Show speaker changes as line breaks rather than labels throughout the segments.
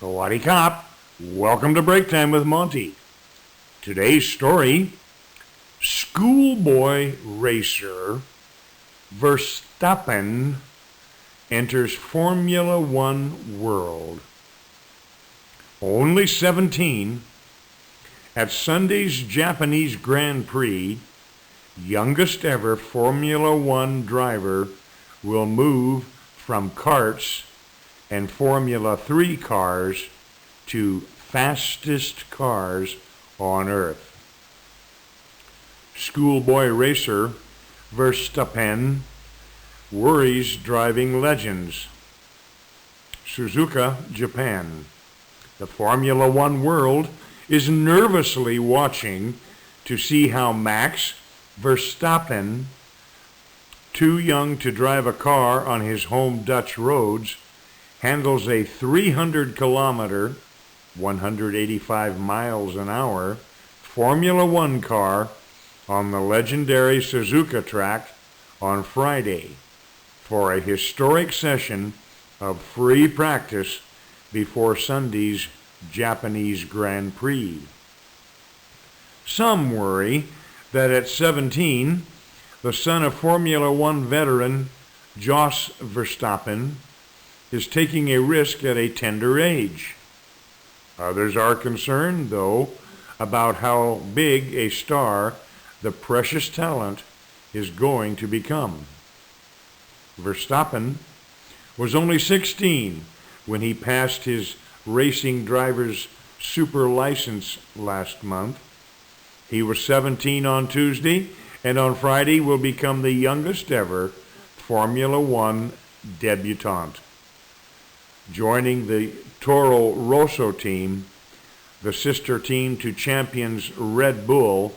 Sawadee Cop. Welcome to Break Time with Monty. Today's story, Schoolboy racer Verstappen enters Formula One world. Only 17, at Sunday's Japanese Grand Prix, youngest ever Formula One driver will move from karts and Formula 3 cars to fastest cars on Earth. Schoolboy racer Verstappen worries driving legends. Suzuka, Japan. The Formula One world is nervously watching to see how Max Verstappen, too young to drive a car on his home Dutch roads, handles a 300-kilometer, 185 miles an hour, Formula One car on the legendary Suzuka track on Friday for a historic session of free practice before Sunday's Japanese Grand Prix. Some worry that at 17, the son of Formula One veteran Jos Verstappen is taking a risk at a tender age. Others are concerned, though, about how big a star the precious talent is going to become. Verstappen was only 16 when he passed his racing driver's super license last month. He was 17 on Tuesday, and on Friday will become the youngest ever Formula One debutante. Joining the Toro Rosso team, the sister team to champions Red Bull,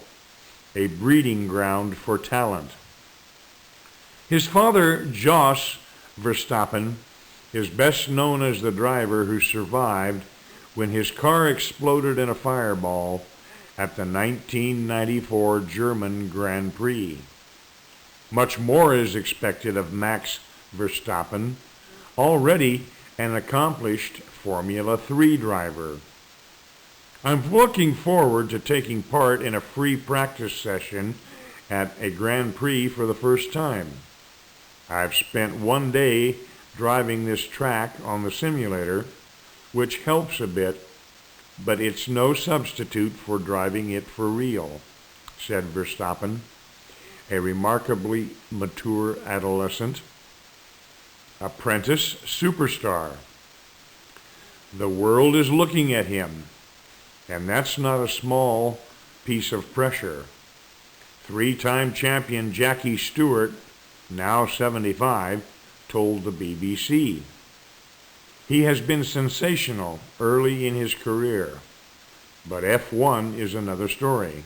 a breeding ground for talent. His father, Jos Verstappen, is best known as the driver who survived when his car exploded in a fireball at the 1994 German Grand Prix. Much more is expected of Max Verstappen, already an accomplished Formula 3 driver. I'm looking forward to taking part in a free practice session at a Grand Prix for the first time. I've spent one day driving this track on the simulator, which helps a bit, but it's no substitute for driving it for real, said Verstappen, a remarkably mature adolescent. Apprentice superstar. The world is looking at him, and that's not a small piece of pressure. Three-time champion Jackie Stewart, now 75, told the BBC. He has been sensational early in his career, but F1 is another story.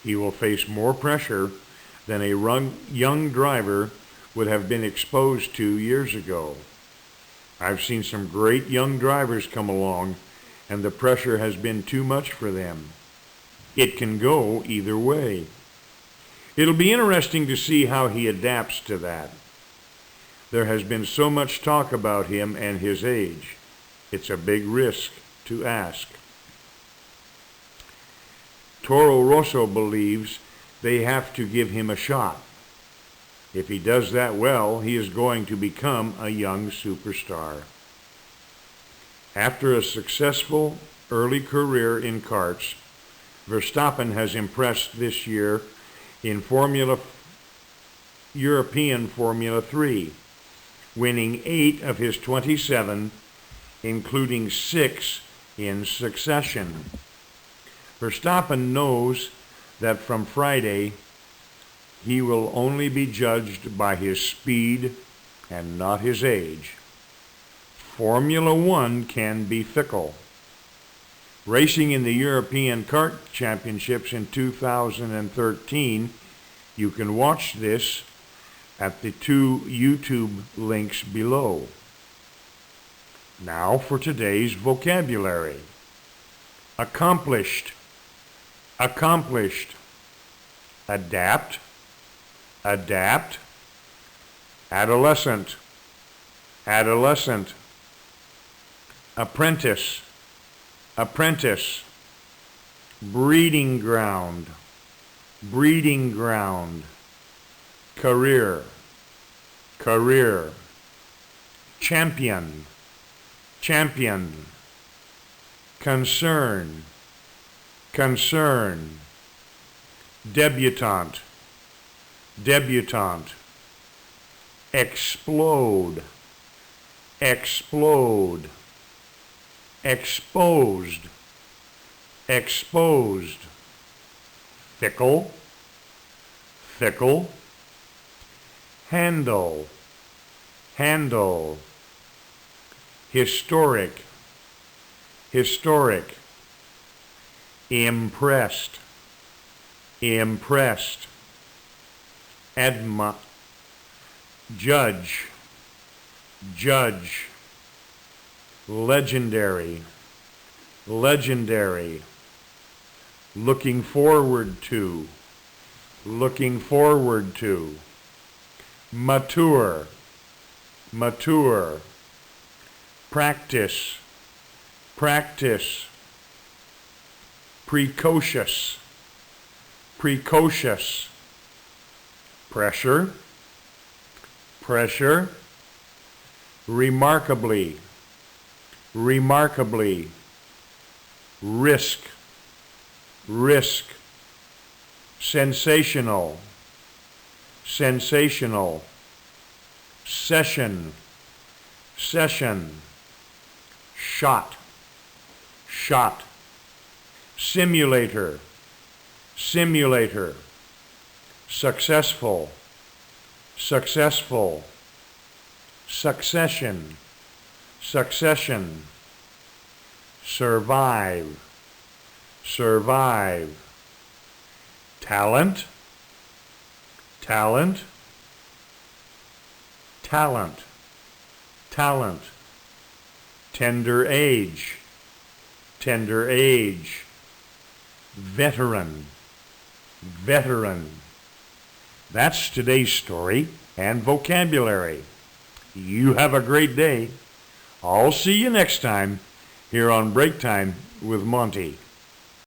He will face more pressure than a young driver would have been exposed to years ago. I've seen some great young drivers come along, and the pressure has been too much for them. It can go either way. It'll be interesting to see how he adapts to that. There has been so much talk about him and his age. It's a big risk to ask. Toro Rosso believes they have to give him a shot. If he does that well, he is going to become a young superstar. After a successful early career in karts, Verstappen has impressed this year in European Formula 3, winning 8 of his 27, including 6 in succession. Verstappen knows that from Friday, he will only be judged by his speed and not his age. Formula One can be fickle. Racing in the European Kart Championships in 2013, you can watch this at the 2 YouTube links below. Now for today's vocabulary. Accomplished, accomplished. Adapt, adapt. Adolescent, adolescent. apprentice, apprentice, breeding ground, breeding ground, career, career, champion, champion, concern, concern, debutante, debutante, explode, explode, exposed, exposed, fickle, fickle, handle, handle, historic, historic, impressed, impressed, judge, judge, legendary, legendary, looking forward to, looking forward to, mature, mature, practice, practice, precocious, precocious, pressure, pressure, remarkably, remarkably, risk, risk, sensational, sensational, session, session, shot, shot, simulator, simulator, successful, successful, succession, succession, survive, survive, talent, talent, talent, talent, tender age, tender age, veteran, veteran. That's today's story and vocabulary. You have a great day. I'll see you next time here on Break Time with Monty.